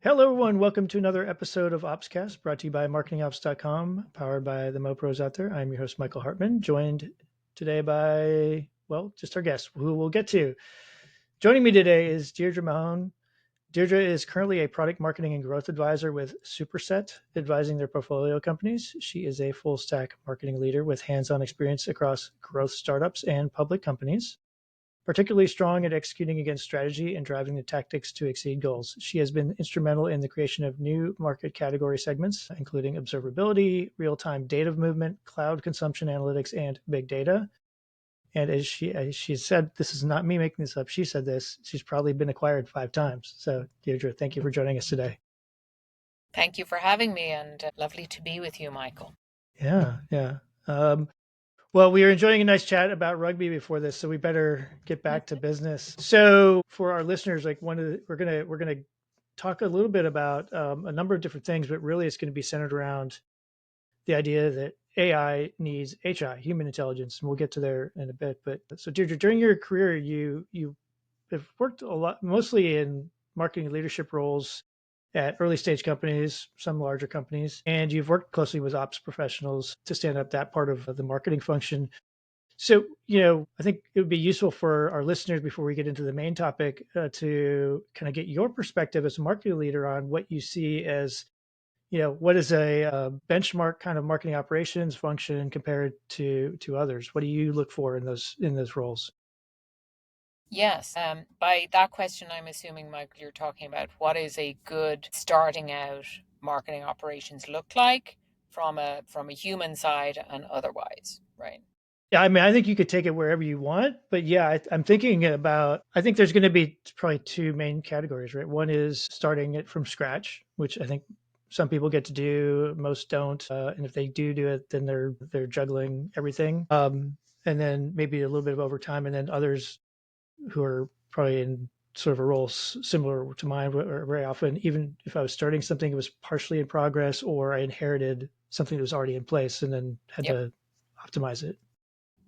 Hello, everyone. Welcome to another episode of OpsCast, brought to you by MarketingOps.com, powered by the MoPros out there. I'm your host, Michael Hartman, joined today by, just our guest, who we'll get to. Joining me today is Deirdre Mahon. Deirdre is currently a product marketing and growth advisor with Superset, advising their portfolio companies. She is a full stack marketing leader with hands-on experience across growth startups and public companies, particularly strong at executing against strategy and driving the tactics to exceed goals. She has been instrumental in the creation of new market category segments, including observability, real-time data movement, cloud consumption analytics, and big data. And as she said, this is not me making this up. She said this. She's probably been acquired 5 times. So, Deirdre, thank you for joining us today. Thank you for having me, and lovely to be with you, Michael. Yeah, yeah. Well, we were enjoying a nice chat about rugby before this, so we better get back to business. So, for our listeners, like we're gonna talk a little bit about a number of different things, but really it's going to be centered around the idea that AI needs HI, human intelligence, and we'll get to there in a bit. But so, Deirdre, during your career, you have worked a lot, mostly in marketing leadership roles at early stage companies, some larger companies, and you've worked closely with ops professionals to stand up that part of the marketing function. So, I think it would be useful for our listeners before we get into the main topic to kind of get your perspective as a marketing leader on what you see as, what is a benchmark kind of marketing operations function compared to others. What do you look for in those roles? Yes, by that question, I'm assuming, Michael, you're talking about what is a good starting out marketing operations look like from a human side and otherwise, right? Yeah, I mean, I think you could take it wherever you want, but yeah, I'm thinking about. I think there's going to be probably two main categories, right? One is starting it from scratch, which I think some people get to do, most don't, and if they do it, then they're juggling everything, and then maybe a little bit of overtime, and then others who are probably in sort of a role similar to mine, where very often, even if I was starting something, it was partially in progress, or I inherited something that was already in place and then had Yep. to optimize it.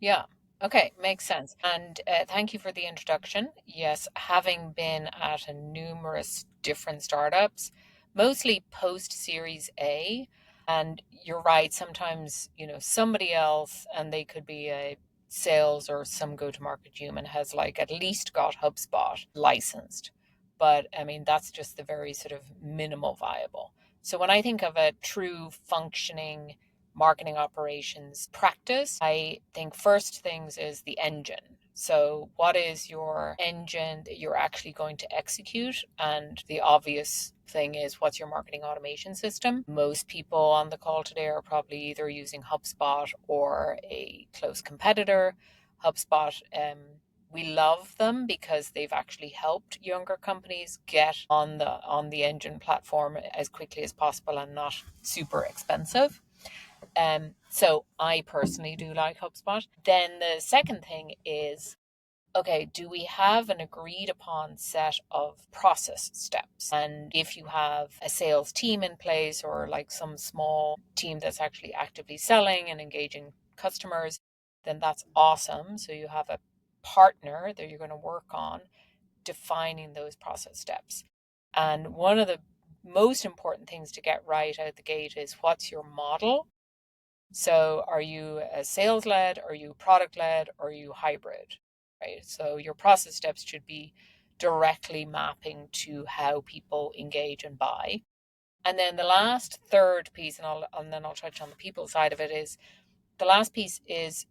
Yeah. Okay, makes sense. And thank you for the introduction. Yes, having been at a numerous different startups, mostly post Series A, and you're right, sometimes, somebody else, and they could be a sales or some go-to-market human, has like at least got HubSpot licensed. But I mean, that's just the very sort of minimal viable. So when I think of a true functioning marketing operations practice, I think first things is the engine. So, what is your engine that you're actually going to execute? And the obvious thing is, what's your marketing automation system? Most people on the call today are probably either using HubSpot or a close competitor. HubSpot, we love them because they've actually helped younger companies get on the engine platform as quickly as possible and not super expensive. So I personally do like HubSpot. Then the second thing is, okay, do we have an agreed upon set of process steps? And if you have a sales team in place or like some small team that's actually actively selling and engaging customers, then that's awesome. So you have a partner that you're going to work on defining those process steps. And one of the most important things to get right out the gate is, what's your model? So are you a sales led? Are you product led? Or are you hybrid? Right. So your process steps should be directly mapping to how people engage and buy. And then the last third piece, and then I'll touch on the people side of it, is the last piece is,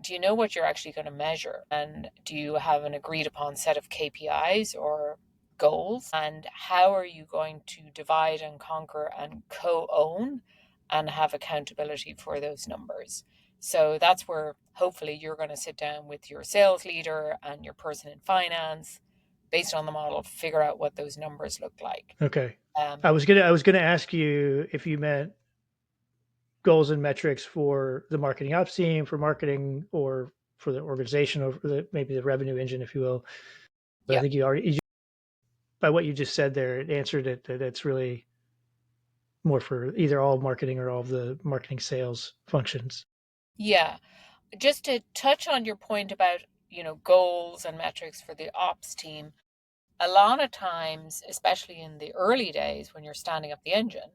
do you know what you're actually going to measure? And do you have an agreed upon set of KPIs or goals? And how are you going to divide and conquer and co own and have accountability for those numbers? So that's where hopefully you're going to sit down with your sales leader and your person in finance based on the model, figure out what those numbers look like. Okay. Um, I was gonna ask you if you meant goals and metrics for the marketing ops team, for marketing, or for the organization, or for maybe the revenue engine, if you will. But I yeah. think by what you just said there, it answered it that it's really more for either all of marketing or all of the marketing sales functions. Yeah. Just to touch on your point about, goals and metrics for the ops team, a lot of times, especially in the early days when you're standing up the engine,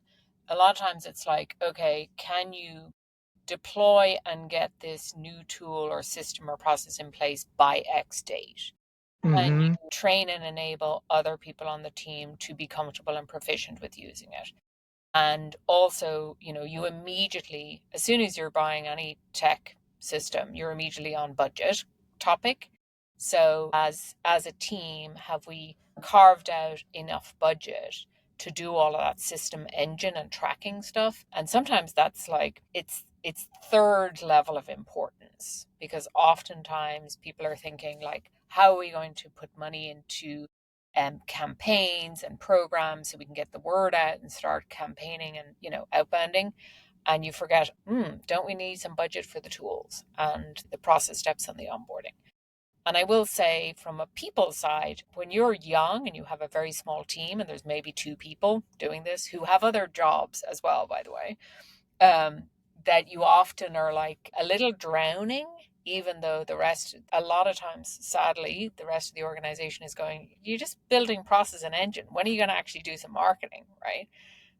a lot of times it's like, okay, can you deploy and get this new tool or system or process in place by X date? And Mm-hmm. you train and enable other people on the team to be comfortable and proficient with using it. And also, you immediately, as soon as you're buying any tech system, you're immediately on budget topic. So as a team, have we carved out enough budget to do all of that system engine and tracking stuff? And sometimes that's like it's third level of importance, because oftentimes people are thinking like, how are we going to put money into campaigns and programs so we can get the word out and start campaigning and outbounding, and you forget, don't we need some budget for the tools and the process steps and the onboarding? And I will say, from a people side, when you're young and you have a very small team and there's maybe two people doing this who have other jobs as well, by the way, um, that you often are like a little drowning, even though the rest, a lot of times, sadly, the rest of the organization is going, you're just building process and engine. When are you going to actually do some marketing, right?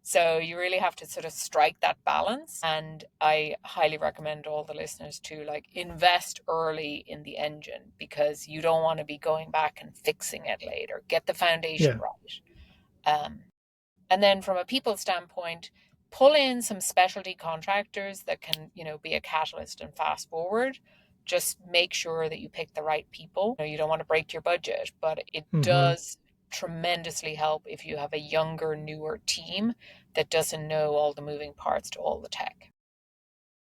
So you really have to sort of strike that balance. And I highly recommend all the listeners to like invest early in the engine, because you don't want to be going back and fixing it later. Get the foundation Yeah. right. Um, and then from a people standpoint, pull in some specialty contractors that can, be a catalyst and fast forward. Just make sure that you pick the right people. You don't want to break your budget, but it Mm-hmm. does tremendously help if you have a younger, newer team that doesn't know all the moving parts to all the tech.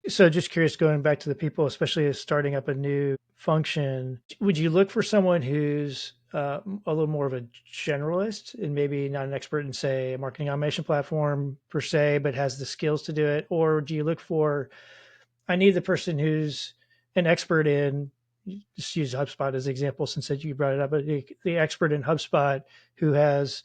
So just curious, going back to the people, especially as starting up a new function, would you look for someone who's a little more of a generalist and maybe not an expert in, say, a marketing automation platform per se, but has the skills to do it? Or do you look for, I need the person who's an expert in, just use HubSpot as an example since that you brought it up, but the expert in HubSpot who has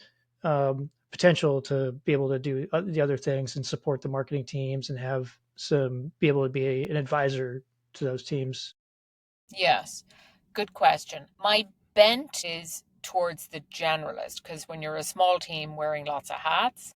potential to be able to do the other things and support the marketing teams and have some, be able to be an advisor to those teams. Yes, good question. My bent is towards the generalist, because when you're a small team wearing lots of hats,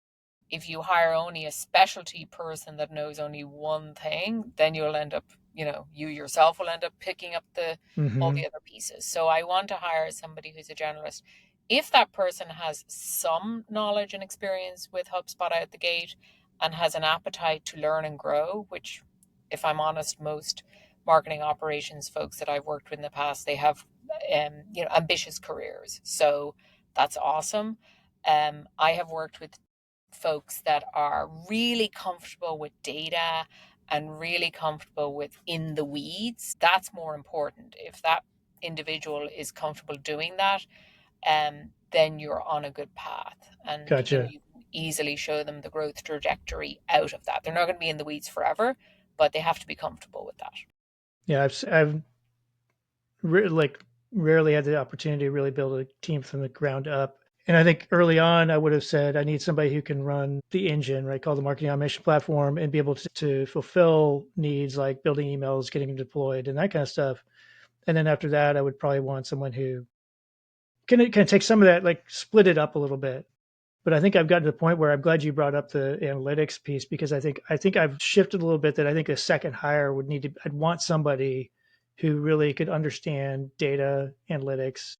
if you hire only a specialty person that knows only one thing, then you'll end up, you yourself will end up picking up the all Mm-hmm. the other pieces. So I want to hire somebody who's a generalist. If that person has some knowledge and experience with HubSpot out the gate and has an appetite to learn and grow, which, if I'm honest, most marketing operations folks that I've worked with in the past, they have ambitious careers. So that's awesome. I have worked with folks that are really comfortable with data and really comfortable with in the weeds. That's more important. If that individual is comfortable doing that, then you're on a good path, and Gotcha. you can easily show them the growth trajectory out of that. They're not going to be in the weeds forever, but they have to be comfortable with that. Yeah, I've like rarely had the opportunity to really build a team from the ground up. And I think early on, I would have said, I need somebody who can run the engine, right? Called the marketing automation platform and be able to fulfill needs like building emails, getting them deployed, and that kind of stuff. And then after that, I would probably want someone who can take some of that, like split it up a little bit. But I think I've gotten to the point where I'm glad you brought up the analytics piece, because I think I've shifted a little bit, that I think a second hire would need to, I'd want somebody who really could understand data analytics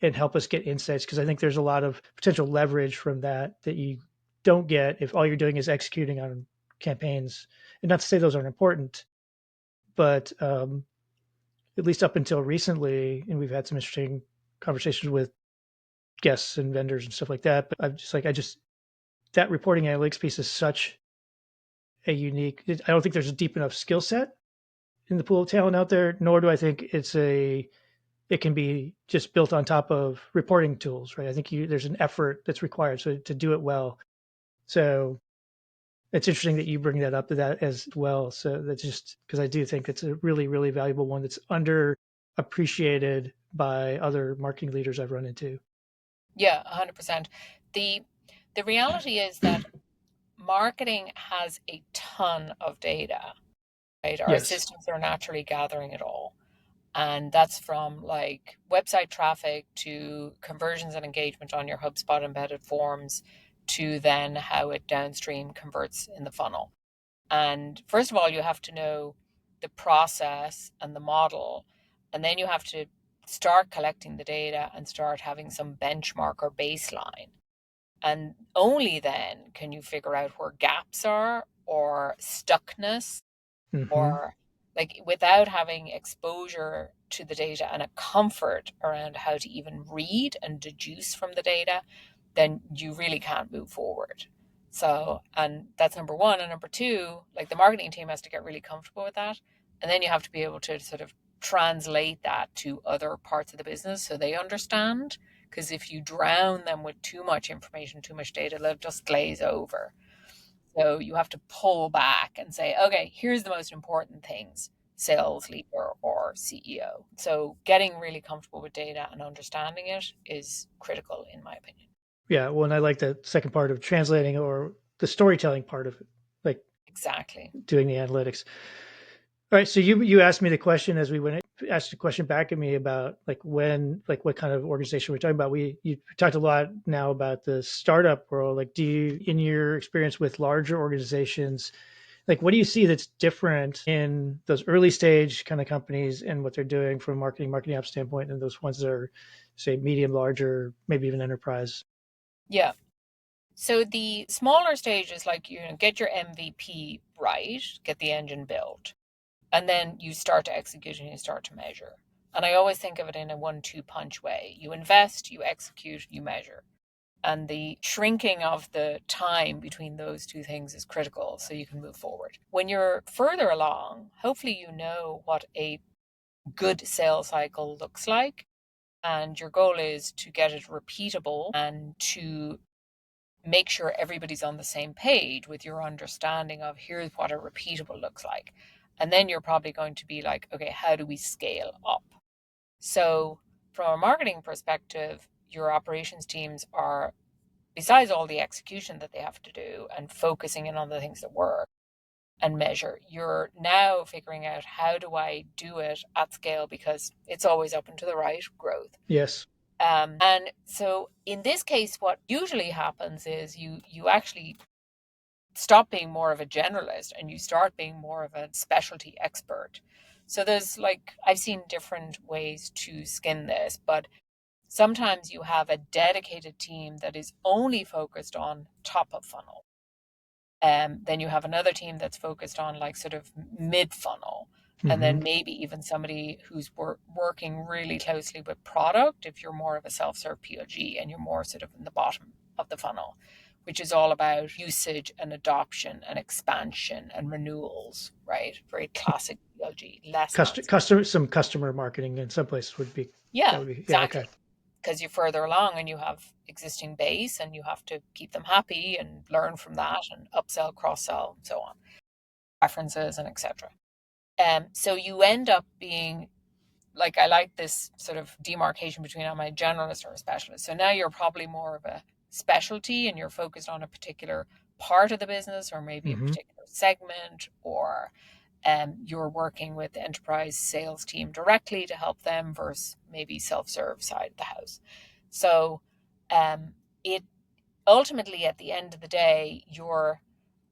and help us get insights, because I think there's a lot of potential leverage from that you don't get if all you're doing is executing on campaigns. And not to say those aren't important, but at least up until recently, and we've had some interesting conversations with guests and vendors and stuff like that. But I just that reporting analytics piece is such a unique. I don't think there's a deep enough skill set in the pool of talent out there, nor do I think it can be just built on top of reporting tools, right? I think there's an effort that's required so to do it well. So it's interesting that you bring that up to that as well. So that's just because I do think it's a really, really valuable one that's underappreciated by other marketing leaders I've run into. Yeah, 100%. The the reality is that marketing has a ton of data, right? Our Yes. systems are naturally gathering it all. And that's from like website traffic to conversions and engagement on your HubSpot embedded forms to then how it downstream converts in the funnel. And first of all, you have to know the process and the model. And then you have to start collecting the data and start having some benchmark or baseline. And only then can you figure out where gaps are or stuckness, Mm-hmm. or like without having exposure to the data and a comfort around how to even read and deduce from the data, then you really can't move forward. So, and that's number one. And number two, like the marketing team has to get really comfortable with that. And then you have to be able to sort of translate that to other parts of the business so they understand. Because if you drown them with too much information, too much data, they'll just glaze over. So you have to pull back and say, okay, here's the most important things, sales leader or CEO. So getting really comfortable with data and understanding it is critical, in my opinion. Yeah. Well, and I like the second part of translating or the storytelling part of it, like Exactly. doing the analytics. All right. So you asked me the question as we went, asked a question back at me about like when, like what kind of organization we're talking about. You talked a lot now about the startup world. Like, do you, in your experience with larger organizations, like what do you see that's different in those early stage kind of companies and what they're doing from a marketing ops standpoint, and those ones that are, say, medium, larger, maybe even enterprise? Yeah. So the smaller stages, like get your MVP right, get the engine built, and then you start to execute and you start to measure. And I always think of it in a 1-2 punch way. You invest, you execute, you measure. And the shrinking of the time between those two things is critical so you can move forward. When you're further along, hopefully you know what a good sales cycle looks like. And your goal is to get it repeatable and to make sure everybody's on the same page with your understanding of here's what a repeatable looks like. And then you're probably going to be like, okay, how do we scale up? So, from a marketing perspective, your operations teams are, besides all the execution that they have to do and focusing in on the things that work and measure, you're now figuring out how do I do it at scale because it's always up and to the right growth. Yes. And so in this case, what usually happens is you actually stop being more of a generalist and you start being more of a specialty expert. So there's like I've seen different ways to skin this, but sometimes you have a dedicated team that is only focused on top of funnel. Then you have another team that's focused on like sort of mid funnel. And Mm-hmm. then maybe even somebody who's working really closely with product if you're more of a self serve PLG and you're more sort of in the bottom of the funnel, which is all about usage and adoption and expansion and renewals, right? Very classic PLG, less nonsense. Some customer marketing in some places would be, that Yeah, would be, yeah. Okay. exactly. Because you're further along and you have existing base and you have to keep them happy and learn from that and upsell, cross sell, and so on, references and etc. So you end up being like I like this sort of demarcation between am I a generalist or a specialist. So now you're probably more of a specialty and you're focused on a particular part of the business or maybe a Mm-hmm. particular segment, or you're working with the enterprise sales team directly to help them versus maybe self-serve side of the house. So um, it ultimately at the end of the day, you're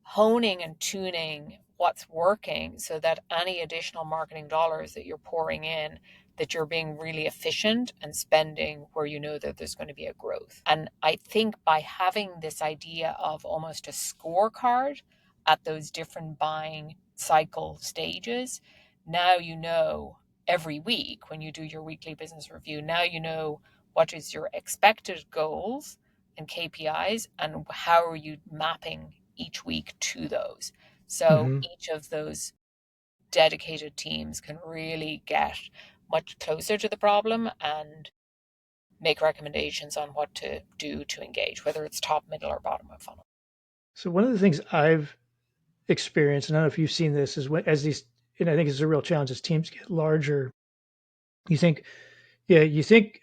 honing and tuning what's working so that any additional marketing dollars that you're pouring in, that you're being really efficient and spending where you know that there's going to be a growth. And I think by having this idea of almost a scorecard at those different buying cycle stages, now you know every week when you do your weekly business review, now you know what is your expected goals and KPIs and how are you mapping each week to those. So Mm-hmm. each of those dedicated teams can really get much closer to the problem and make recommendations on what to do to engage, whether it's top, middle, or bottom of funnel. So one of the things I've experienced, and I don't know if you've seen this, is when as these, and I think it's a real challenge as teams get larger, you think, yeah, I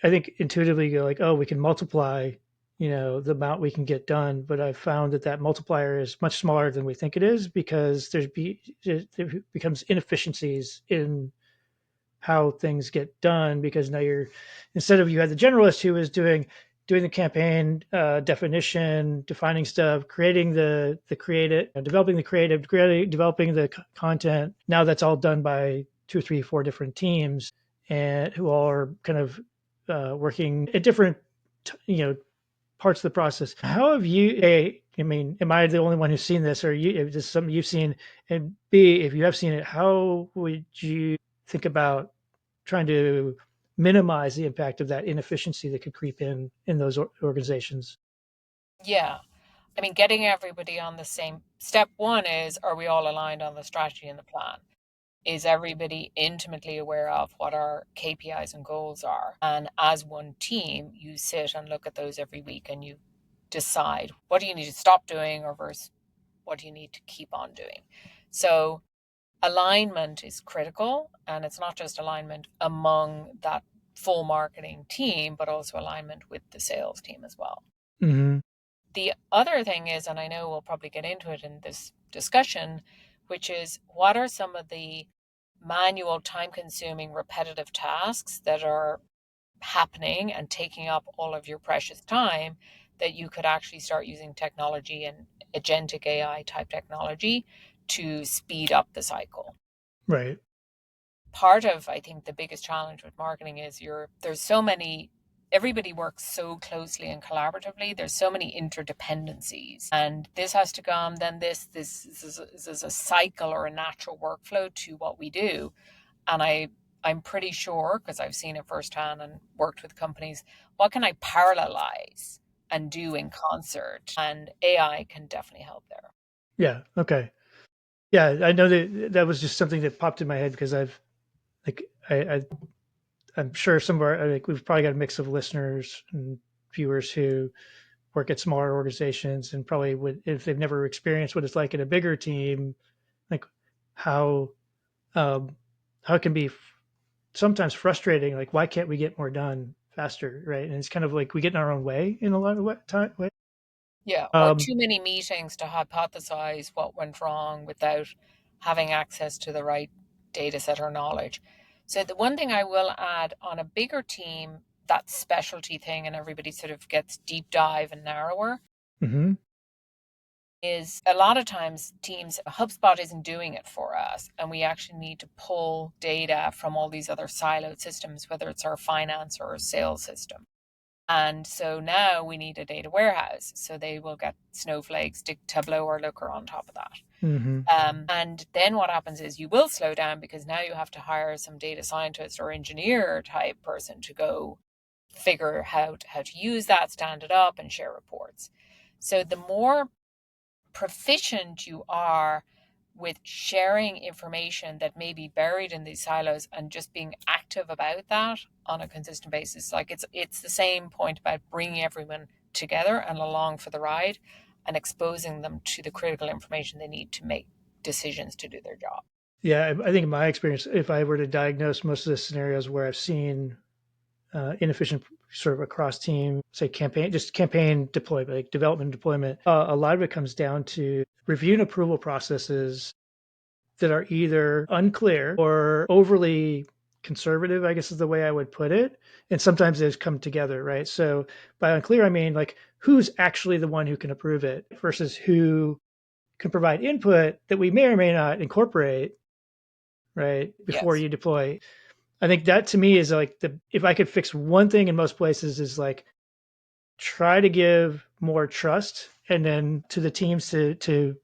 think intuitively you go like, oh, we can multiply, the amount we can get done. But I've found that that multiplier is much smaller than we think it is because there becomes inefficiencies in how things get done, because now you're, instead of, you had the generalist who was doing the campaign definition, defining stuff, creating the creative, developing the creative, developing the content. Now that's all done by two, three, four different teams, and who all are kind of working at different, you know, parts of the process. How have you? A, I mean, am I the only one who's seen this, or you? If this is something you've seen, and B, if you have seen it, how would you think about trying to minimize the impact of that inefficiency that could creep in those organizations? Yeah. I mean, getting everybody on the same step one is, are we all aligned on the strategy and the plan? Is everybody intimately aware of what our KPIs and goals are? And as one team, you sit and look at those every week and you decide what do you need to stop doing or versus what do you need to keep on doing. So alignment is critical, and it's not just alignment among that full marketing team, but also alignment with the sales team as well. Mm-hmm. The other thing is, and I know we'll probably get into it in this discussion, which is what are some of the manual, time consuming, repetitive tasks that are happening and taking up all of your precious time that you could actually start using technology and agentic AI type technology to speed up the cycle. Right. Part of, I think, the biggest challenge with marketing is there's so many, everybody works so closely and collaboratively, there's so many interdependencies, and this has to come, then this is a cycle or a natural workflow to what we do. And I'm pretty sure, because I've seen it firsthand and worked with companies, what can I parallelize and do in concert? And AI can definitely help there. Yeah. Okay. Yeah, I know that that was just something that popped in my head because I've like I'm sure some of our, like, we've probably got a mix of listeners and viewers who work at smaller organizations, and probably would, if they've never experienced what it's like in a bigger team, like how um, how it can be sometimes frustrating. Like, why can't we get more done faster, right? And it's kind of like we get in our own way in a lot of time. Way. Yeah, or Um, too many meetings to hypothesize what went wrong without having access to the right data set or knowledge. So, the one thing I will add on a bigger team, that specialty thing, and everybody sort of gets deep dive and narrower, mhm, is a lot of times teams, HubSpot isn't doing it for us. And we actually need to pull data from all these other siloed systems, whether it's our finance or our sales system. And so now we need a data warehouse. So they will get Snowflake, stick Tableau or Looker on top of that. mhm, And then what happens is you will slow down because now you have to hire some data scientist or engineer type person to go figure out how to use that, stand it up, and share reports. So the more proficient you are with sharing information that may be buried in these silos and just being active about that on a consistent basis, like it's the same point about bringing everyone together and along for the ride and exposing them to the critical information they need to make decisions to do their job. yeah, I think in my experience, if I were to diagnose most of the scenarios where I've seen inefficient sort of across team, say campaign, just campaign deployment, like development deployment, a lot of it comes down to review and approval processes that are either unclear or overly conservative, I guess is the way I would put it. And sometimes those come together, right? So by unclear, I mean like who's actually the one who can approve it versus who can provide input that we may or may not incorporate, right, before Yes. you deploy. I think that to me is like the, if I could fix one thing in most places, is like try to give more trust and then to the teams to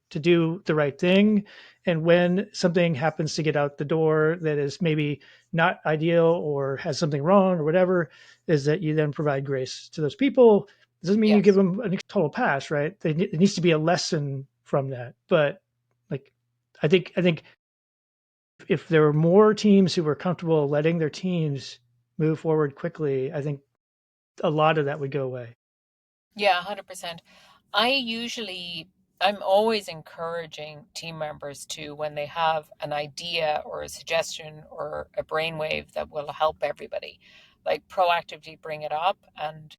do the right thing. And when something happens to get out the door that is maybe not ideal or has something wrong or whatever, is that you then provide grace to those people. It doesn't mean you give Yes. them a total pass, right? There needs to be a lesson from that. But like, I think if there were more teams who were comfortable letting their teams move forward quickly, I think a lot of that would go away. Yeah, 100%. I usually, I'm always encouraging team members to, when they have an idea or a suggestion or a brainwave that will help everybody, like proactively bring it up. And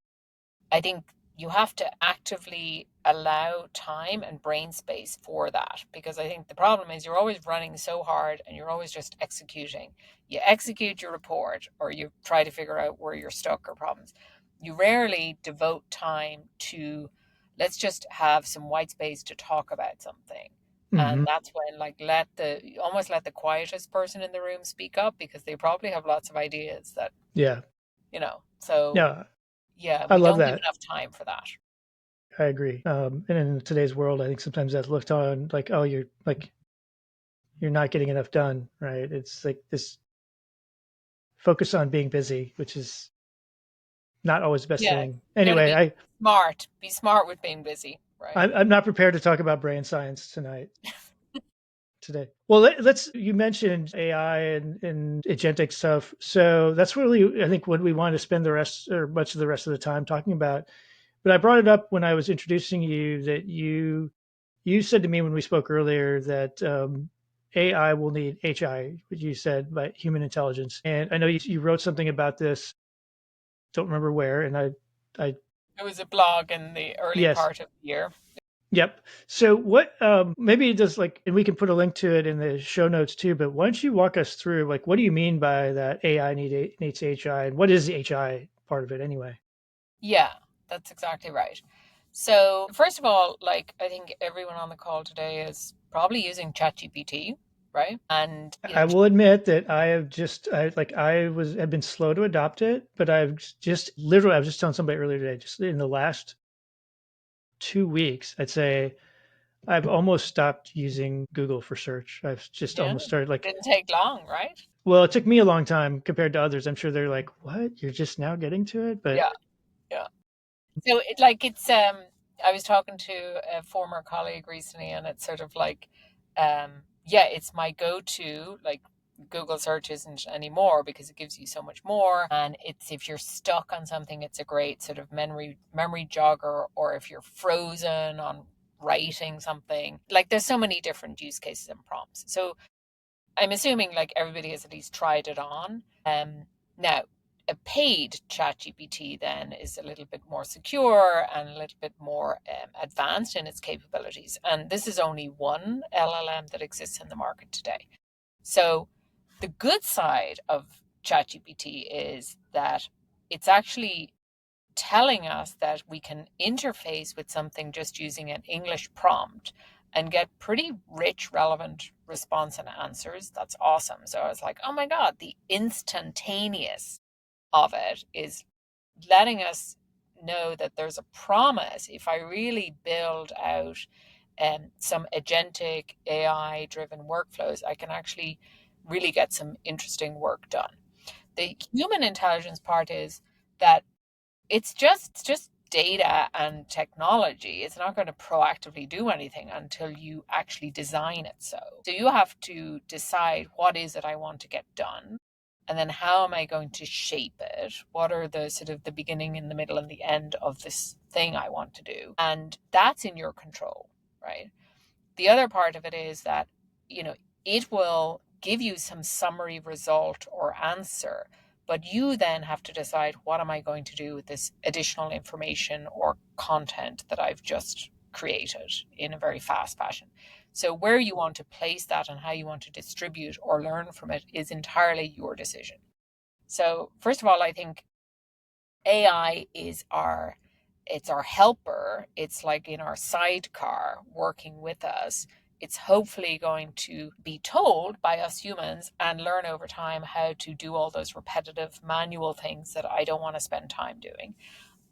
I think you have to actively allow time and brain space for that, because I think the problem is you're always running so hard and you're always just executing. You execute your report or you try to figure out where you're stuck or problems. You rarely devote time to, let's just have some white space to talk about something. And Hmm. that's when, like, almost let the quietest person in the room speak up, because they probably have lots of ideas that, Yeah. so Yeah. yeah, I we love don't give that. enough time for that. I agree. And in today's world, I think sometimes that's looked on like, oh, you're not getting enough done, right? It's like this focus on being busy, which is not always the best Yeah, thing. you got to Anyway, be smart. Be smart with being busy, right? I'm not prepared to talk about brain science today. Well, let's. You mentioned AI and agentic stuff, so that's really I think what we want to spend the rest or much of the rest of the time talking about. But I brought it up when I was introducing you that you said to me when we spoke earlier that AI will need HI, what you said, by human intelligence. And I know you wrote something about this. Don't remember where. And I It was a blog in the early yes, part of the year. yep. So what? Maybe it does like, and we can put a link to it in the show notes too. But why don't you walk us through like what do you mean by that AI needs HI, and what is the HI part of it anyway? Yeah, that's exactly right. So, first of all, like, I think everyone on the call today is probably using ChatGPT, right? And, I will admit that have been slow to adopt it, but I was just telling somebody earlier today, just in the last 2 weeks, I'd say I've almost stopped using Google for search. I've just yeah, almost started like, didn't take long, right? well, it took me a long time compared to others. I'm sure they're like, what? You're just now getting to it? But Yeah, yeah. So it's I was talking to a former colleague recently, and it's sort of like yeah, it's my go-to. Like, Google search isn't anymore because it gives you so much more, and it's, if you're stuck on something, it's a great sort of memory jogger, or if you're frozen on writing something. Like, there's so many different use cases and prompts. So I'm assuming like everybody has at least tried it on. Now, a paid ChatGPT then is a little bit more secure and a little bit more advanced in its capabilities. And this is only one LLM that exists in the market today. So the good side of ChatGPT is that it's actually telling us that we can interface with something just using an English prompt and get pretty rich, relevant response and answers. That's awesome. So I was like, oh my God, the instantaneous of it is letting us know that there's a promise. If I really build out some agentic AI driven workflows, I can actually really get some interesting work done. The human intelligence part is that it's just data and technology. It's not going to proactively do anything until you actually design it. So you have to decide, what is it I want to get done? And then how am I going to shape it? What are the sort of the beginning and the middle and the end of this thing I want to do? And that's in your control, right? The other part of it is that, you know, it will give you some summary result or answer, but you then have to decide, what am I going to do with this additional information or content that I've just created in a very fast fashion. So where you want to place that and how you want to distribute or learn from it is entirely your decision. So first of all, I think AI is our helper. It's like in our sidecar working with us. It's hopefully going to be told by us humans and learn over time how to do all those repetitive manual things that I don't want to spend time doing.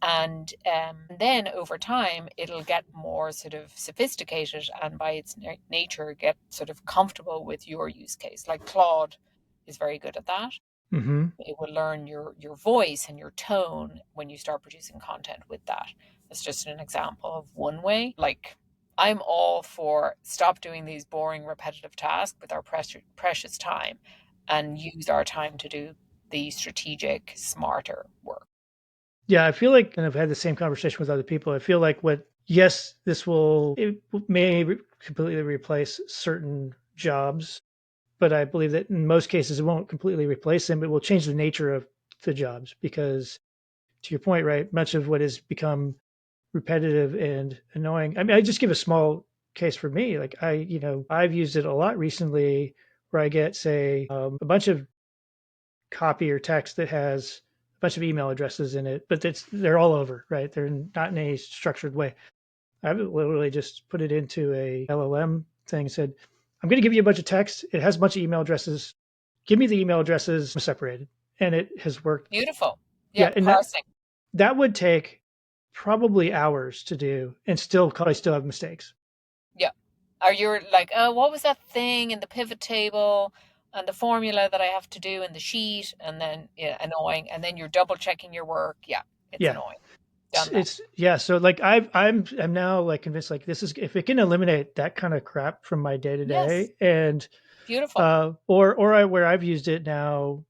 And then over time, it'll get more sort of sophisticated and by its nature get sort of comfortable with your use case. Like Claude is very good at that. mm-hmm. It will learn your voice and your tone when you start producing content with that. That's just an example of one way. Like, I'm all for stop doing these boring repetitive tasks with our precious time and use our time to do the strategic smarter work. Yeah, I feel like, and I've had the same conversation with other people. I feel like yes, it may completely replace certain jobs, but I believe that in most cases it won't completely replace them. It will change the nature of the jobs because, to your point, right, much of what has become repetitive and annoying. I mean, I just give a small case for me. Like I've used it a lot recently where I get, say, a bunch of copy or text that has a bunch of email addresses in it, but they're all over, right? They're not in any structured way. I've literally just put it into a LLM thing, said, I'm going to give you a bunch of text. It has a bunch of email addresses. Give me the email addresses separated. And it has worked. Beautiful. Yeah, Yeah. And parsing. that would take probably hours to do and still have mistakes. Yeah. Or you're like, oh, what was that thing in the pivot table and the formula that I have to do in the sheet? And then, yeah, annoying. And then you're double checking your work. Yeah, it's Yeah. annoying. Done that. It's yeah. So like I'm now like convinced like this is, if it can eliminate that kind of crap from my day to Yes. day, and Beautiful. where I've used it now,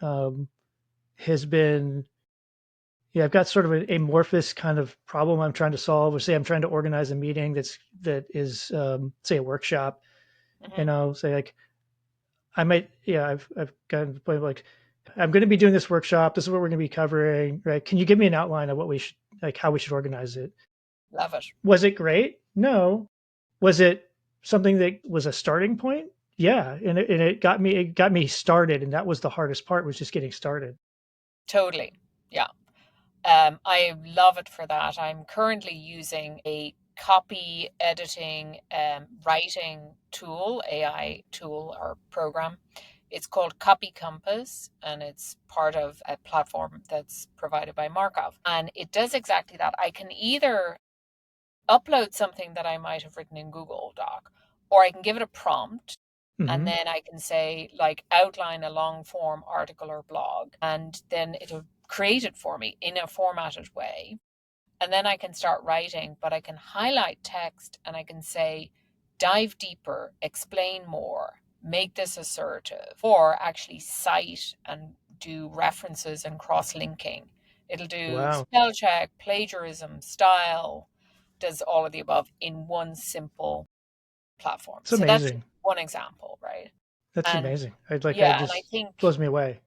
um, has been, yeah, I've got sort of an amorphous kind of problem I'm trying to solve. Or say I'm trying to organize a meeting that is, say, a workshop, Hmm. and I'll say like I might, yeah, I've gotten to the point of like, I'm going to be doing this workshop. This is what we're going to be covering, right? Can you give me an outline of what we should, like, how we should organize it? Love it. Was it great? No. Was it something that was a starting point? Yeah, and it got me started, and that was the hardest part, was just getting started. Totally. Yeah. I love it for that. I'm currently using a copy editing writing tool, AI tool or program. It's called Copy Compass, and it's part of a platform that's provided by Markov. And it does exactly that. I can either upload something that I might have written in Google Doc, or I can give it a prompt, and Hmm. then I can say, like, outline a long form article or blog, and then it'll create it for me in a formatted way. And then I can start writing, but I can highlight text and I can say, dive deeper, explain more, make this assertive, or actually cite and do references and cross linking. It'll do Wow, spell check, plagiarism, style, does all of the above in one simple platform. it's So that's just amazing. one example, right? That's And amazing. I yeah, and I just think, blows me away.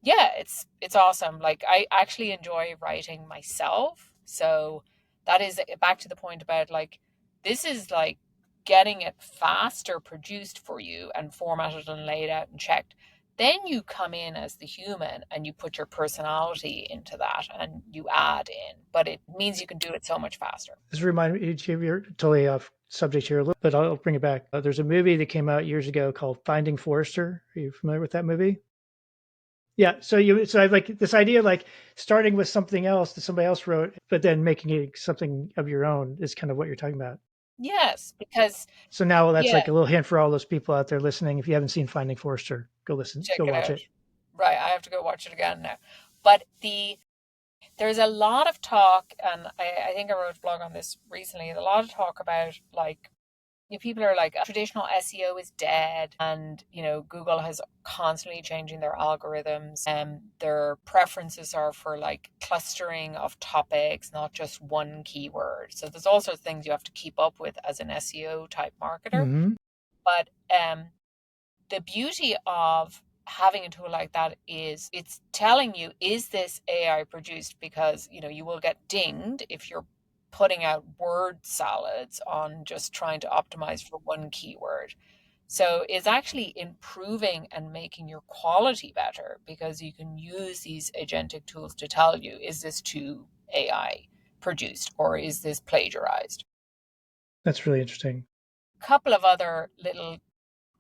yeah, it's awesome. Like, I actually enjoy writing myself. So that is back to the point about, like, this is like getting it faster produced for you and formatted and laid out and checked. Then you come in as the human and you put your personality into that and you add in, but it means you can do it so much faster. This reminded me, you're totally off subject here a little, but I'll bring it back. There's a movie that came out years ago called Finding Forrester. Are you familiar with that movie? Yeah. So I have like this idea, like starting with something else that somebody else wrote, but then making it something of your own is kind of what you're talking about. Yes, because So now that's yeah, like a little hint for all those people out there listening. If you haven't seen Finding Forrester, check go it watch out. it. Right, I have to go watch it again now. But there's a lot of talk, and I think I wrote a blog on this recently. A lot of talk about, like, people are like, traditional SEO is dead, and Google has constantly changing their algorithms, and their preferences are for like clustering of topics, not just one keyword. So there's also things you have to keep up with as an SEO type marketer. Hmm. But the beauty of having a tool like that is it's telling you, is this AI produced? Because you will get dinged if you're putting out word salads on just trying to optimize for one keyword. So it's actually improving and making your quality better, because you can use these agentic tools to tell you, is this too AI produced or is this plagiarized? That's really interesting. A couple of other little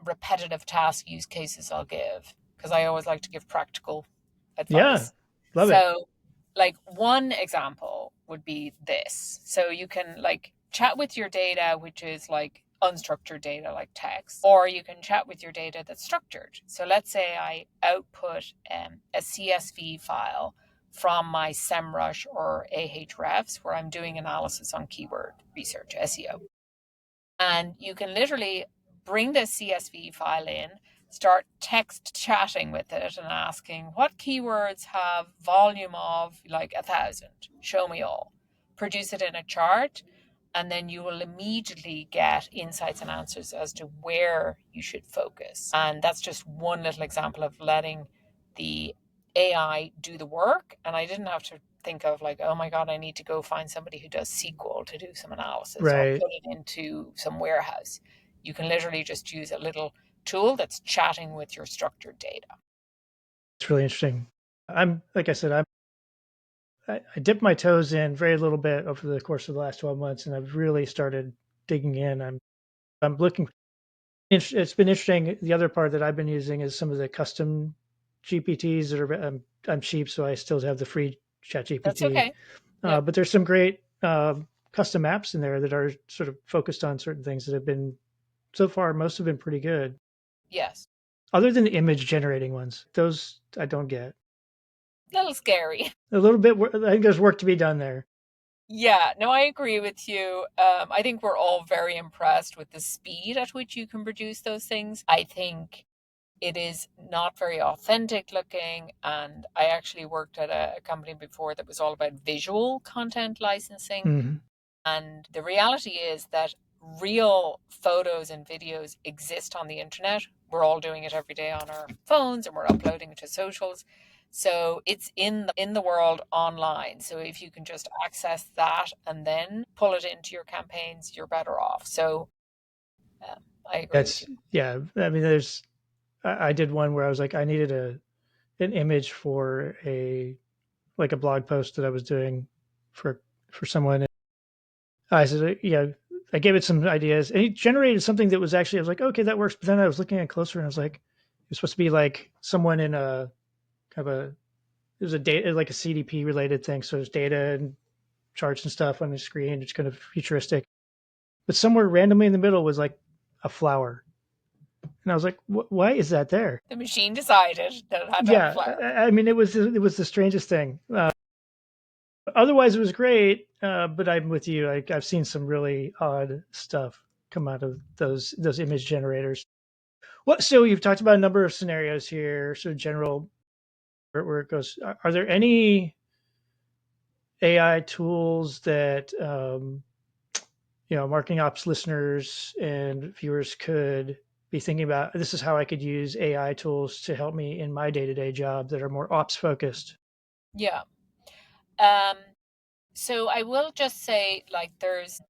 repetitive task use cases I'll give, because I always like to give practical Yeah. advice. Love it. So, like, one example would be this. So you can, like, chat with your data, which is like unstructured data like text, or you can chat with your data that's structured. So let's say I output a CSV file from my SEMrush or Ahrefs, where I'm doing analysis on keyword research, SEO. And you can literally bring this CSV file in, start text chatting with it and asking, what keywords have volume of like 1,000? Show me all. Produce it in a chart, and then you will immediately get insights and answers as to where you should focus. And that's just one little example of letting the AI do the work. And I didn't have to think of like, oh my God, I need to go find somebody who does SQL to do some analysis or Right. put it into some warehouse. You can literally just use a little tool that's chatting with your structured data. It's really interesting. I'm like I said, I dipped my toes in very little bit over the course of the last 12 months, and I've really started digging in. I'm looking. It's been interesting. The other part that I've been using is some of the custom GPTs that are. I'm cheap, so I still have the free Chat That's GPT, okay. Yeah. but there's some great custom apps in there that are sort of focused on certain things that have been so far. Most have been pretty good, Yes. other than the image generating ones. Those I don't get. A little scary. A little bit. I think there's work to be done there. Yeah, no, I agree with you. I think we're all very impressed with the speed at which you can produce those things. I think it is not very authentic looking. And I actually worked at a company before that was all about visual content licensing. Mm-hmm. And the reality is that real photos and videos exist on the internet. We're all doing it every day on our phones and we're uploading it to socials. So it's in the world online. So if you can just access that and then pull it into your campaigns, you're better off. So I agree with That's you. yeah. I mean, I did one where I was like, I needed an image for a like a blog post that I was doing for for someone. I said, yeah, I gave it some ideas, and he generated something that was actually I was like, okay, that works. But then I was looking at it closer, and I was like, it's supposed to be like someone in a kind of a it was a data like a CDP related thing. So there's data and charts and stuff on the screen. It's kind of futuristic, but somewhere randomly in the middle was like a flower, and I was like, why is that there? The machine decided that it had to have a Yeah, flower. I mean, it was the strangest thing. Otherwise, it was great, but I'm with you. I've seen some really odd stuff come out of those image generators. What? So you've talked about a number of scenarios here, sort of general where it goes. Are there any AI tools that marketing ops listeners and viewers could be thinking about? This is how I could use AI tools to help me in my day to day job that are more ops focused. Yeah. Um, so I will just say, like, there's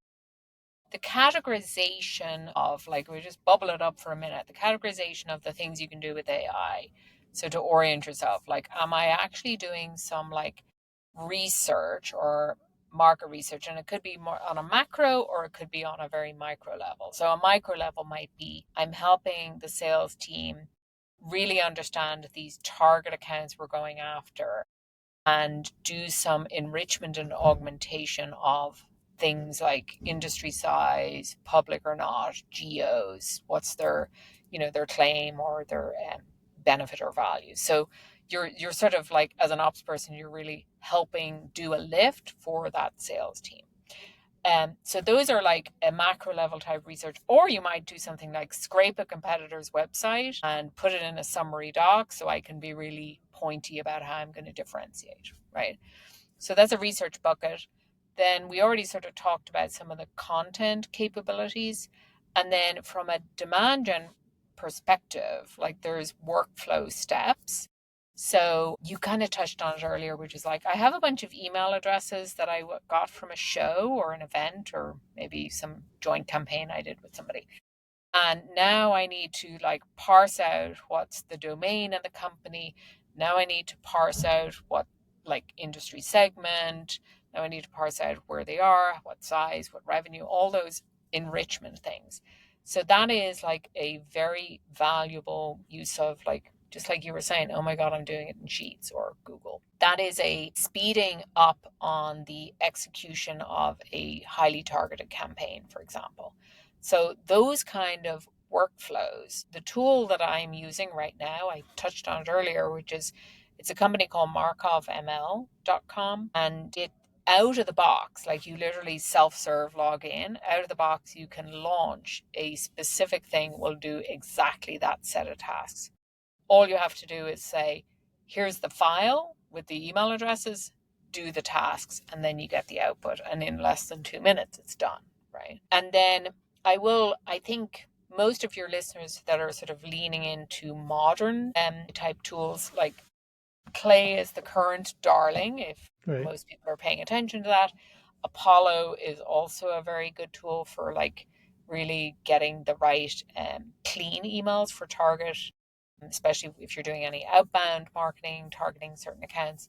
the categorization of, like, we just bubble it up for a minute, the categorization of the things you can do with AI. So to orient yourself, like, am I actually doing some like research or market research? And it could be more on a macro or it could be on a very micro level. So a micro level might be I'm helping the sales team really understand these target accounts we're going after and do some enrichment and augmentation of things like industry size, public or not, geos, what's their claim or their benefit or value. So you're sort of like, as an ops person, you're really helping do a lift for that sales team. So those are like a macro level type research, or you might do something like scrape a competitor's website and put it in a summary doc so I can be really pointy about how I'm going to differentiate, right? So that's a research bucket. Then we already sort of talked about some of the content capabilities. And then from a demand gen perspective, like there's workflow steps. So you kind of touched on it earlier, which is like, I have a bunch of email addresses that I got from a show or an event or maybe some joint campaign I did with somebody. And now I need to like parse out what's the domain of the company. Now I need to parse out what like industry segment. Now I need to parse out where they are, what size, what revenue, all those enrichment things. So that is like a very valuable use of, like, just like you were saying, oh my God, I'm doing it in Sheets or Google. That is a speeding up on the execution of a highly targeted campaign, for example. So those kind of workflows, the tool that I'm using right now, I touched on it earlier, which is it's a company called markovml.com, and it out of the box, like you literally self-serve log in, out of the box you can launch a specific thing will do exactly that set of tasks. All you have to do is say, here's the file with the email addresses, do the tasks, and then you get the output. And in less than 2 minutes, it's done, right? And then I think most of your listeners that are sort of leaning into modern type tools, like Clay is the current darling, if Right. most people are paying attention to that. Apollo is also a very good tool for like really getting the right clean emails for target, especially if you're doing any outbound marketing, targeting certain accounts.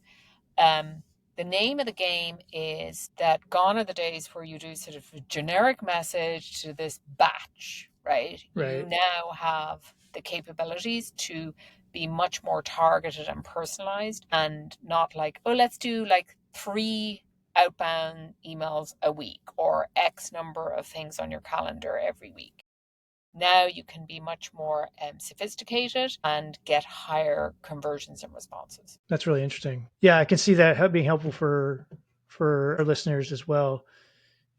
Um, the name of the game is that gone are the days where you do sort of a generic message to this batch, right? You Right. now have the capabilities to be much more targeted and personalized and not like, oh, let's do like 3 outbound emails a week or X number of things on your calendar every week. Now you can be much more sophisticated and get higher conversions and responses. That's really interesting. Yeah, I can see that being helpful for our listeners as well.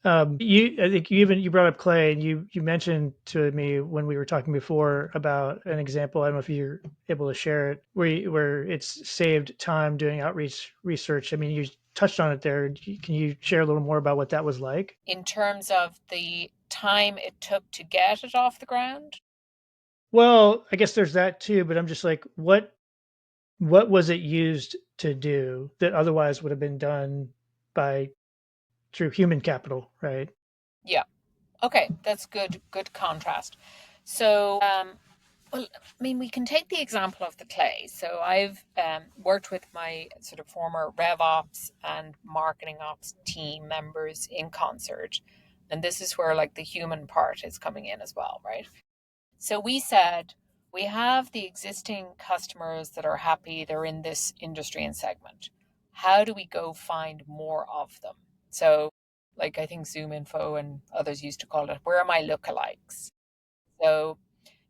I think you brought up Clay, and you mentioned to me when we were talking before about an example. I don't know if you're able to share it, where it's saved time doing outreach research. I mean, you touched on it there. Can you share a little more about what that was like? In terms of the time it took to get it off the ground? Well, I guess there's that too, but I'm just like, what was it used to do that otherwise would have been done by through human capital, right? Yeah. Okay, that's good contrast. So, well, I mean, we can take the example of the clay. So I've worked with my sort of former RevOps and marketing ops team members in concert. And this is where like the human part is coming in as well, right? So we said we have the existing customers that are happy, they're in this industry and segment. How do we go find more of them? So, like I think Zoom Info and others used to call it, where are my lookalikes? So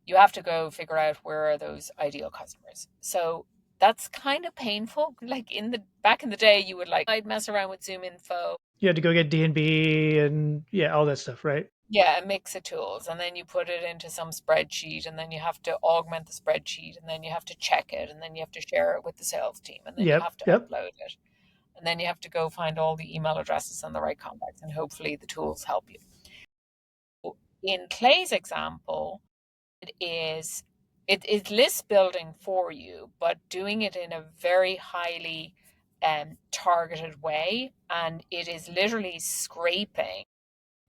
you have to go figure out where are those ideal customers. So that's kind of painful. Like in the back in the day, you would like I'd mess around with Zoom Info. You had to go get D&B and yeah, all that stuff, right? Yeah, a mix of tools. And then you put it into some spreadsheet, and then you have to augment the spreadsheet, and then you have to check it, and then you have to share it with the sales team, and then you Yep, have to yep. upload it. And then you have to go find all the email addresses and the right contacts, and hopefully the tools help you. In Clay's example, it is it list building for you, but doing it in a very highly targeted way. And it is literally scraping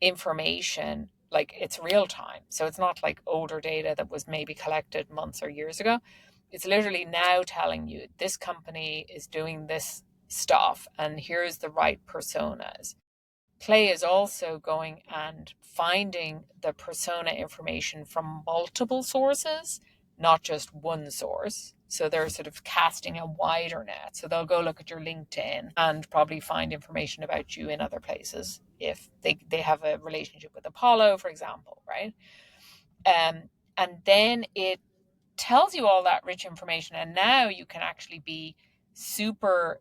information like it's real time. So it's not like older data that was maybe collected months or years ago. It's literally now telling you this company is doing this stuff and here's the right personas. Clay is also going and finding the persona information from multiple sources, not just one source. So they're sort of casting a wider net. So they'll go look at your LinkedIn and probably find information about you in other places if they have a relationship with Apollo, for example, right? And then it tells you all that rich information. And now you can actually be super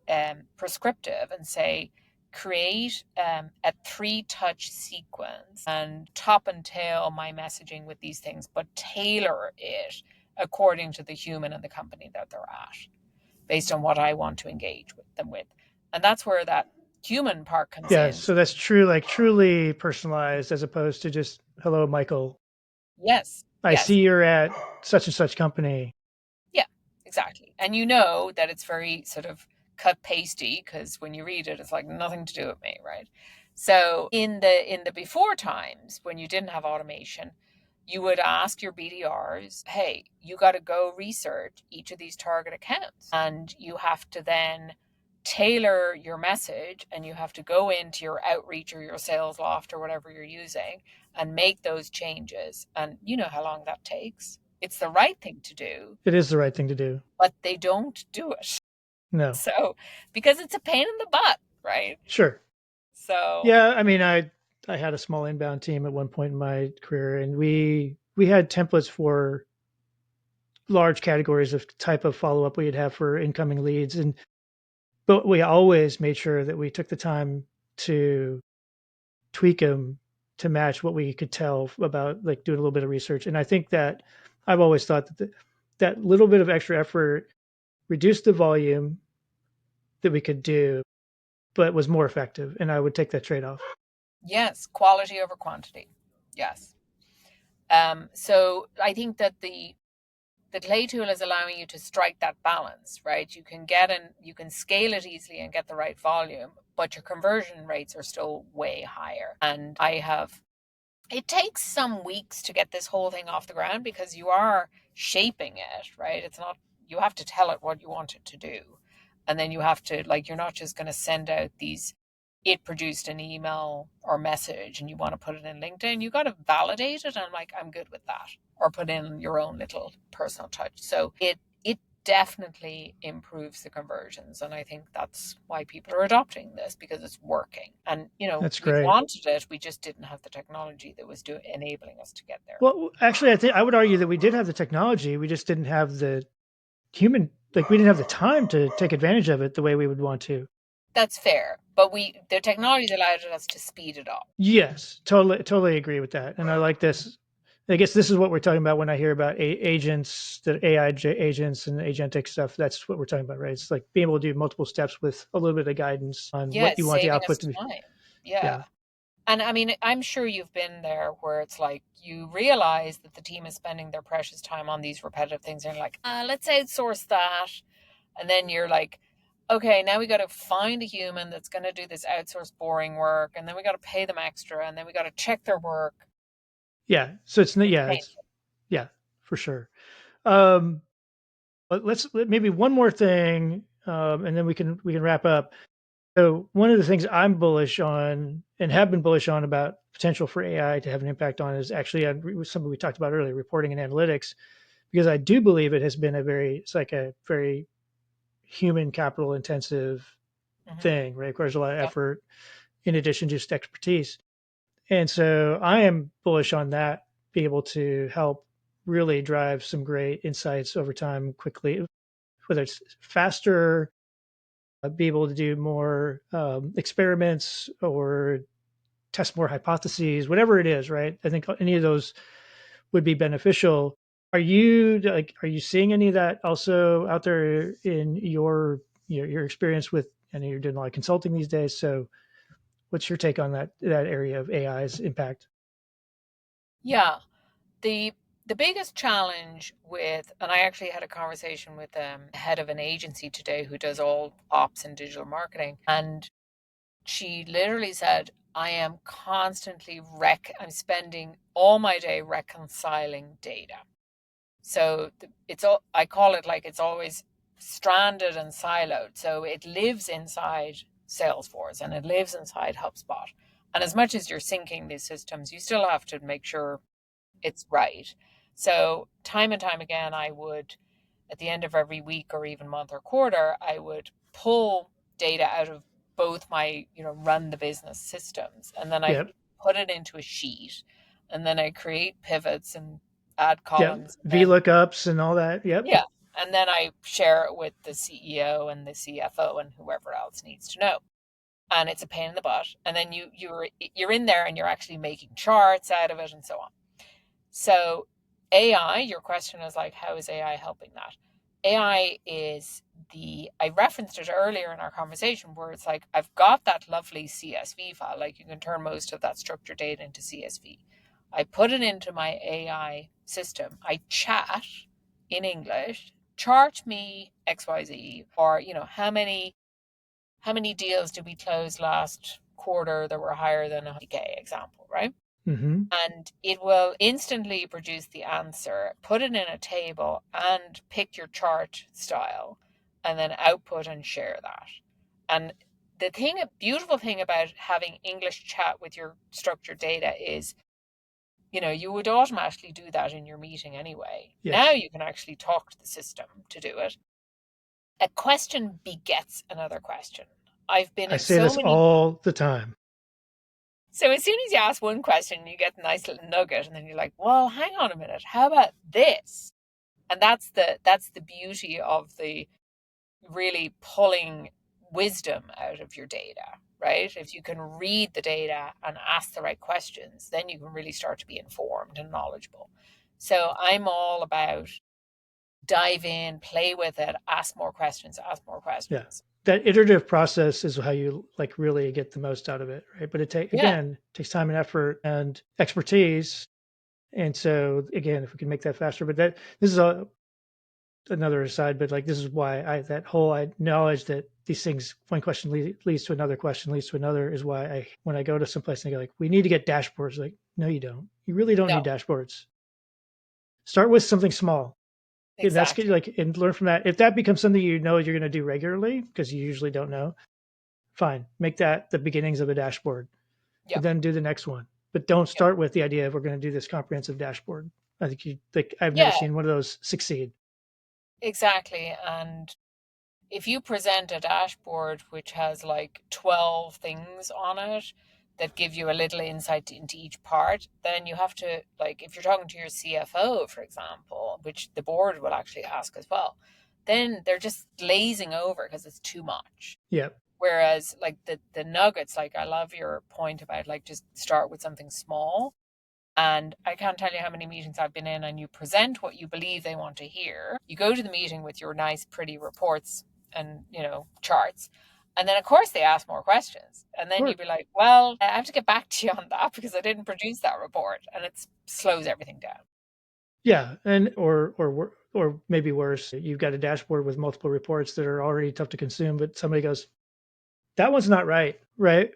prescriptive and say, create a 3 touch sequence and top and tail my messaging with these things, but tailor it according to the human and the company that they're at, based on what I want to engage with them with. And that's where that human part comes Yeah, in. so that's true, like truly personalized as opposed to just, hello, Michael. Yes, I yes. see you're at such and such company. Yeah, exactly. And you know that it's very sort of cut pasty because when you read it, it's like nothing to do with me, right? So in the before times when you didn't have automation, you would ask your BDRs, hey, you got to go research each of these target accounts. And you have to then tailor your message and you have to go into your outreach or your sales loft or whatever you're using and make those changes. And you know how long that takes. It's the right thing to do, It is the right thing to do. but they don't do it. No, So, because it's a pain in the butt, right? sure. So, Yeah, I mean, I had a small inbound team at one point in my career, and we had templates for large categories of type of follow up we'd have for incoming leads, and but we always made sure that we took the time to tweak them to match what we could tell about, like doing a little bit of research. And I think that I've always thought that that little bit of extra effort reduced the volume that we could do, but was more effective. And I would take that trade off. yes, quality over quantity. Yes. So I think that the the clay tool is allowing you to strike that balance, right? You can scale it easily and get the right volume, but your conversion rates are still way higher. And it takes some weeks to get this whole thing off the ground because you are shaping it, right? It's not, you have to tell it what you want it to do. And then you have to, like, you're not just going to send out these, it produced an email or message and you want to put it in LinkedIn. You got to validate it. And I'm like, I'm good with that. Or put in your own little personal touch. So it definitely improves the conversions. And I think that's why people are adopting this because it's working. And, That's we great. wanted it, we just didn't have the technology that was enabling us to get there. Well, actually, I think I would argue that we did have the technology. We just didn't have the human, like we didn't have the time to take advantage of it the way we would want to. That's fair. But the technology allowed us to speed it up. Yes, totally agree with that. And I like this. I guess this is what we're talking about when I hear about agents, the agents and agentic stuff. That's what we're talking about, right? It's like being able to do multiple steps with a little bit of guidance on Yeah, what you it's want the saving output us to be. time. Yeah. Yeah, And I mean, I'm sure you've been there where it's like you realize that the team is spending their precious time on these repetitive things. And you're like, let's outsource that. And then you're like, okay, now we got to find a human that's going to do this outsourced boring work. And then we got to pay them extra. And then we got to check their work. yeah. So it's It's yeah, it's painful. yeah, for sure. Um, but maybe one more thing, and then we can wrap up. So one of the things I'm bullish on and have been bullish on about potential for AI to have an impact on is actually something we talked about earlier, reporting and analytics, because I do believe it's like a very human capital intensive Hmm. thing, right? It requires a lot of Yeah. effort in addition to just expertise. And so I am bullish on that, be able to help really drive some great insights over time quickly, whether it's faster, be able to do more experiments or test more hypotheses, whatever it is, right? I think any of those would be beneficial. Are you seeing any of that also out there in your experience with? I know you're doing a lot of consulting these days, so what's your take on that area of AI's impact? Yeah. The the biggest challenge with, and I actually had a conversation with the head of an agency today who does all ops and digital marketing, and she literally said, I am constantly I'm spending all my day reconciling data. So it's all, I call it like it's always stranded and siloed. So it lives inside Salesforce and it lives inside HubSpot. And as much as you're syncing these systems, you still have to make sure it's right. So time and time again, I would, at the end of every week or even month or quarter, I would pull data out of both my, run the business systems. And then I Yep, put it into a sheet. And then I create pivots and add yep. columns. And then, VLOOKUPs and all that. Yep, yeah. And then I share it with the CEO and the CFO and whoever else needs to know. And it's a pain in the butt. And then you're in there and you're actually making charts out of it and so on. So AI, your question is like, how is AI helping that? AI is I referenced it earlier in our conversation where it's like, I've got that lovely CSV file, like you can turn most of that structured data into CSV. I put it into my AI system. I chat in English, charge me XYZ, or, how many deals did we close last quarter that were higher than a K example, right? hmm And it will instantly produce the answer, put it in a table, and pick your chart style, and then output and share that. And beautiful thing about having English chat with your structured data is, you would automatically do that in your meeting anyway. Now yes. you can actually talk to the system to do it. A question begets another question. I've been I in say so this many. all the time. So as soon as you ask one question, you get a nice little nugget, and then you're like, "Well, hang on a minute. How about this?" And that's the beauty of the really pulling wisdom out of your data, right? If you can read the data and ask the right questions, then you can really start to be informed and knowledgeable. So I'm all about dive in, play with it, ask more Yeah. questions. That iterative process is how you like really get the most out of it, right? But Yeah. takes time and effort and expertise. And so again, if we can make that faster, but this is a another aside, but like this is why that whole knowledge that these things, one question leads to another question leads to another, is why when I go to someplace and they go like, we need to get dashboards. Like, no, you don't. You really don't need No, dashboards. Start with something small. And that's good, exactly. like, and learn from that. If that becomes something you know you're going to do regularly, because you usually don't know, fine. Make that the beginnings of a dashboard, and Yep. then do the next one. But don't Yep. start with the idea of we're going to do this comprehensive dashboard. I think I've never Yeah, seen one of those succeed. exactly. And if you present a dashboard which has like 12 things on it that give you a little insight into each part, then you have to, like, if you're talking to your CFO, for example, which the board will actually ask as well, then they're just glazing over because it's too much. Yeah, Whereas, like, the nuggets, like, I love your point about like just start with something small. And I can't tell you how many meetings I've been in, and you present what you believe they want to hear. You go to the meeting with your nice, pretty reports and, charts. And then, of course, they ask more questions. And of then course. you'd be like, well, I have to get back to you on that because I didn't produce that report. And it slows everything down. Yeah, and or maybe worse, you've got a dashboard with multiple reports that are already tough to consume, but somebody goes, that one's not right, right?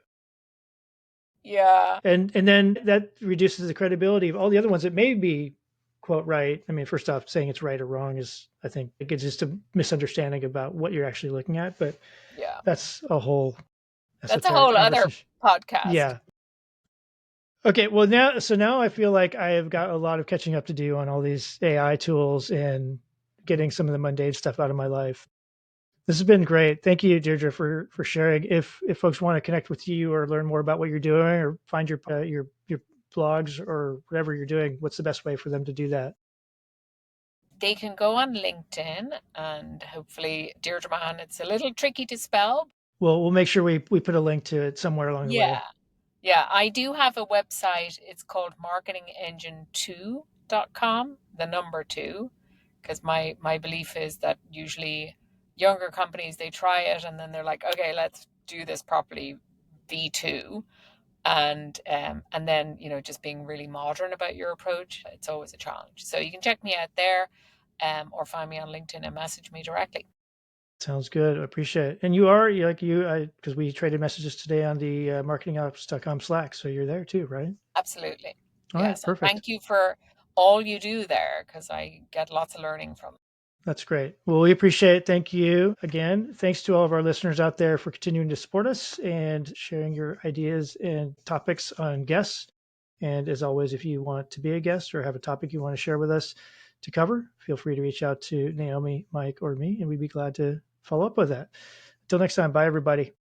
Yeah. And then that reduces the credibility of all the other ones that may be quote right. I mean, first off, saying it's right or wrong is, I think, it's just a misunderstanding about what you're actually looking at. But Yeah. that's a whole That's a esoteric whole other conversation. podcast. Yeah. Okay. Well, now I feel like I have got a lot of catching up to do on all these AI tools and getting some of the mundane stuff out of my life. This has been great. Thank you, Deirdre, for sharing. If folks want to connect with you or learn more about what you're doing or find your blogs or whatever you're doing, what's the best way for them to do that? They can go on LinkedIn and hopefully Deirdre Mahon. It's a little tricky to spell. Well, we'll make sure we put a link to it somewhere along the Yeah. way. Yeah, I do have a website. It's called marketingengine2.com, the number 2, because my belief is that usually younger companies they try it and then they're like, okay, let's do this properly, V2, and then just being really modern about your approach. It's always a challenge. So you can check me out there, or find me on LinkedIn and message me directly. Sounds good. I appreciate it. And you are like because we traded messages today on the marketingops.com Slack, so you're there too, right? Absolutely, All right, yes. And perfect. thank you for all you do there because I get lots of learning from it. That's great. Well, we appreciate it. Thank you again. Thanks to all of our listeners out there for continuing to support us and sharing your ideas and topics on guests. And as always, if you want to be a guest or have a topic you want to share with us to cover, feel free to reach out to Naomi, Mike, or me, and we'd be glad to follow up with that. Until next time, bye, everybody.